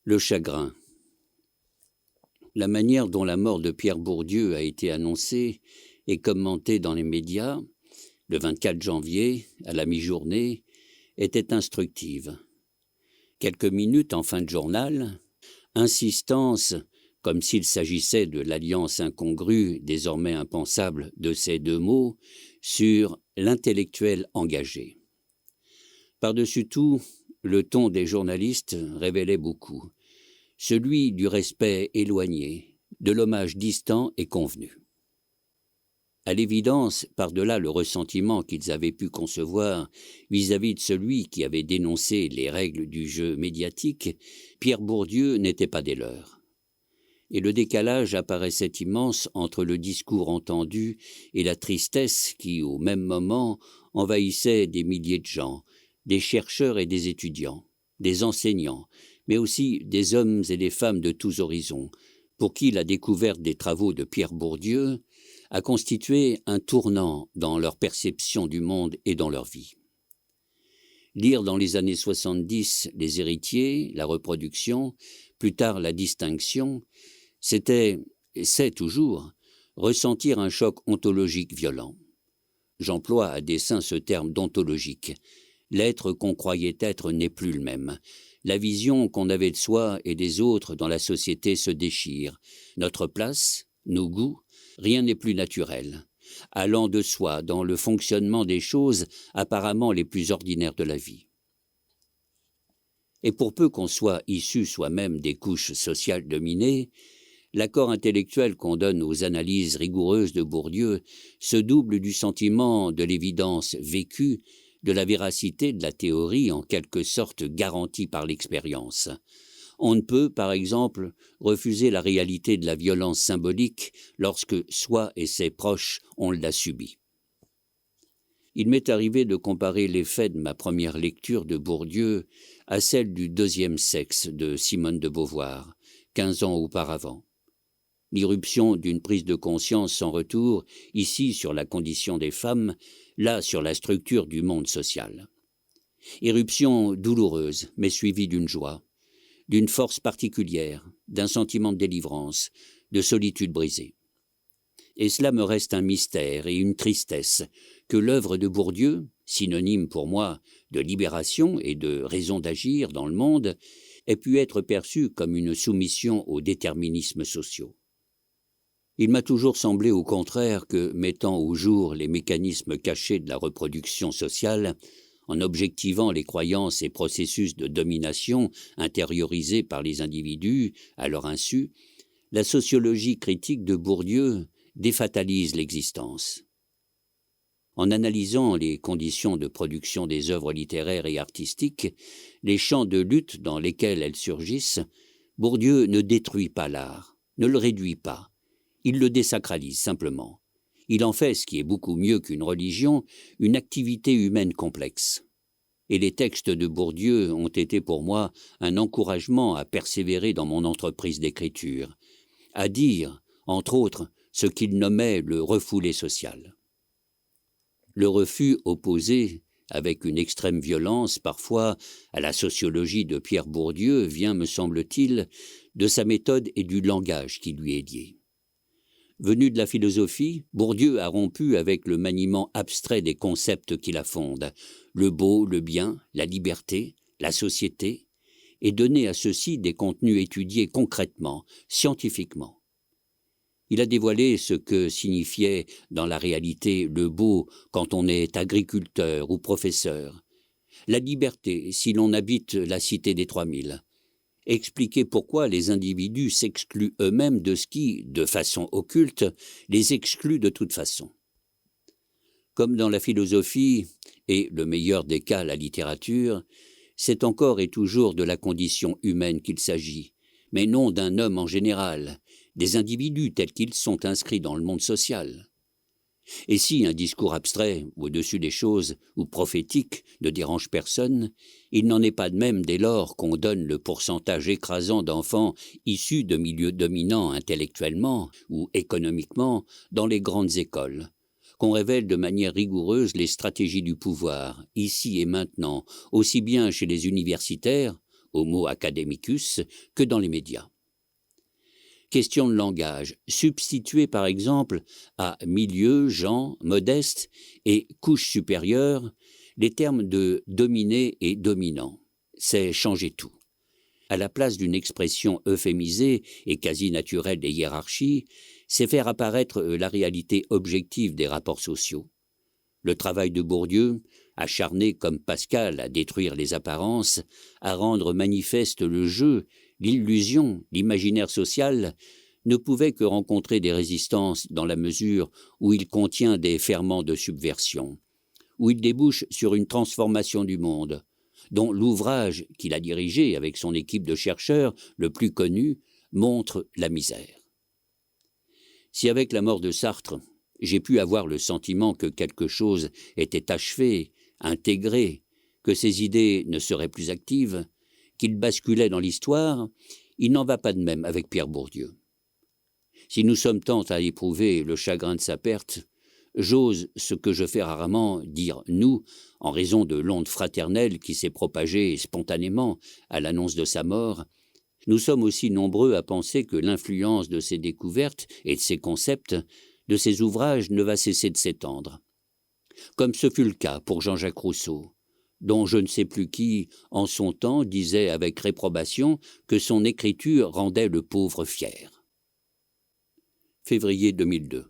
Le chagrin. La manière dont la mort de Pierre Bourdieu a été annoncée et commentée dans les médias, le 24 janvier, à la mi-journée, était instructive. Quelques minutes en fin de journal, insistance, comme s'il s'agissait de l'alliance incongrue, désormais impensable, de ces deux mots, sur l'intellectuel engagé. Par-dessus tout, le ton des journalistes révélait beaucoup, celui du respect éloigné, de l'hommage distant et convenu. À l'évidence, par-delà le ressentiment qu'ils avaient pu concevoir vis-à-vis de celui qui avait dénoncé les règles du jeu médiatique, Pierre Bourdieu n'était pas des leurs. Et le décalage apparaissait immense entre le discours entendu et la tristesse qui, au même moment, envahissait des milliers de gens, des chercheurs et des étudiants, des enseignants, mais aussi des hommes et des femmes de tous horizons, pour qui la découverte des travaux de Pierre Bourdieu a constitué un tournant dans leur perception du monde et dans leur vie. Lire dans les années 70 les héritiers, la reproduction, plus tard la distinction, c'était, et c'est toujours, ressentir un choc ontologique violent. J'emploie à dessein ce terme d'ontologique. L'être qu'on croyait être n'est plus le même. La vision qu'on avait de soi et des autres dans la société se déchire. Notre place, nos goûts, rien n'est plus naturel, allant de soi dans le fonctionnement des choses apparemment les plus ordinaires de la vie. Et pour peu qu'on soit issu soi-même des couches sociales dominées, l'accord intellectuel qu'on donne aux analyses rigoureuses de Bourdieu se double du sentiment de l'évidence vécue, de la véracité de la théorie en quelque sorte garantie par l'expérience. On ne peut, par exemple, refuser la réalité de la violence symbolique lorsque soi et ses proches on l'a subie. Il m'est arrivé de comparer l'effet de ma première lecture de Bourdieu à celle du deuxième sexe de Simone de Beauvoir, 15 ans auparavant. L'irruption d'une prise de conscience sans retour, ici sur la condition des femmes, là sur la structure du monde social. Irruption douloureuse, mais suivie d'une joie, d'une force particulière, d'un sentiment de délivrance, de solitude brisée. Et cela me reste un mystère et une tristesse que l'œuvre de Bourdieu, synonyme pour moi de libération et de raison d'agir dans le monde, ait pu être perçue comme une soumission aux déterminismes sociaux. Il m'a toujours semblé au contraire que, mettant au jour les mécanismes cachés de la reproduction sociale, en objectivant les croyances et processus de domination intériorisés par les individus à leur insu, la sociologie critique de Bourdieu défatalise l'existence. En analysant les conditions de production des œuvres littéraires et artistiques, les champs de lutte dans lesquels elles surgissent, Bourdieu ne détruit pas l'art, ne le réduit pas. Il le désacralise simplement. Il en fait, ce qui est beaucoup mieux qu'une religion, une activité humaine complexe. Et les textes de Bourdieu ont été pour moi un encouragement à persévérer dans mon entreprise d'écriture, à dire, entre autres, ce qu'il nommait le refoulé social. Le refus opposé, avec une extrême violence parfois, à la sociologie de Pierre Bourdieu vient, me semble-t-il, de sa méthode et du langage qui lui est lié. Venu de la philosophie, Bourdieu a rompu avec le maniement abstrait des concepts qui la fondent, le beau, le bien, la liberté, la société, et donné à ceux-ci des contenus étudiés concrètement, scientifiquement. Il a dévoilé ce que signifiait dans la réalité le beau quand on est agriculteur ou professeur, la liberté si l'on habite la cité des 3000, expliquer pourquoi les individus s'excluent eux-mêmes de ce qui, de façon occulte, les exclut de toute façon. Comme dans la philosophie, et le meilleur des cas la littérature, c'est encore et toujours de la condition humaine qu'il s'agit, mais non d'un homme en général, des individus tels qu'ils sont inscrits dans le monde social. Et si un discours abstrait, au-dessus des choses, ou prophétique, ne dérange personne, il n'en est pas de même dès lors qu'on donne le pourcentage écrasant d'enfants issus de milieux dominants intellectuellement ou économiquement dans les grandes écoles, qu'on révèle de manière rigoureuse les stratégies du pouvoir, ici et maintenant, aussi bien chez les universitaires, Homo academicus, que dans les médias. Question de langage, substituer par exemple à milieu, genre, modeste et couche supérieure les termes de dominé et dominant. C'est changer tout. À la place d'une expression euphémisée et quasi naturelle des hiérarchies, c'est faire apparaître la réalité objective des rapports sociaux. Le travail de Bourdieu, acharné comme Pascal à détruire les apparences, à rendre manifeste le jeu, l'illusion, l'imaginaire social, ne pouvait que rencontrer des résistances dans la mesure où il contient des ferments de subversion, où il débouche sur une transformation du monde, dont l'ouvrage qu'il a dirigé avec son équipe de chercheurs, le plus connu, montre la misère. Si avec la mort de Sartre, j'ai pu avoir le sentiment que quelque chose était achevé, intégré, que ses idées ne seraient plus actives, qu'il basculait dans l'histoire, il n'en va pas de même avec Pierre Bourdieu. Si nous sommes tant à éprouver le chagrin de sa perte, j'ose ce que je fais rarement dire « nous » en raison de l'onde fraternelle qui s'est propagée spontanément à l'annonce de sa mort. Nous sommes aussi nombreux à penser que l'influence de ses découvertes et de ses concepts, de ses ouvrages, ne va cesser de s'étendre. Comme ce fut le cas pour Jean-Jacques Rousseau, dont je ne sais plus qui, en son temps, disait avec réprobation que son écriture rendait le pauvre fier. Février 2002.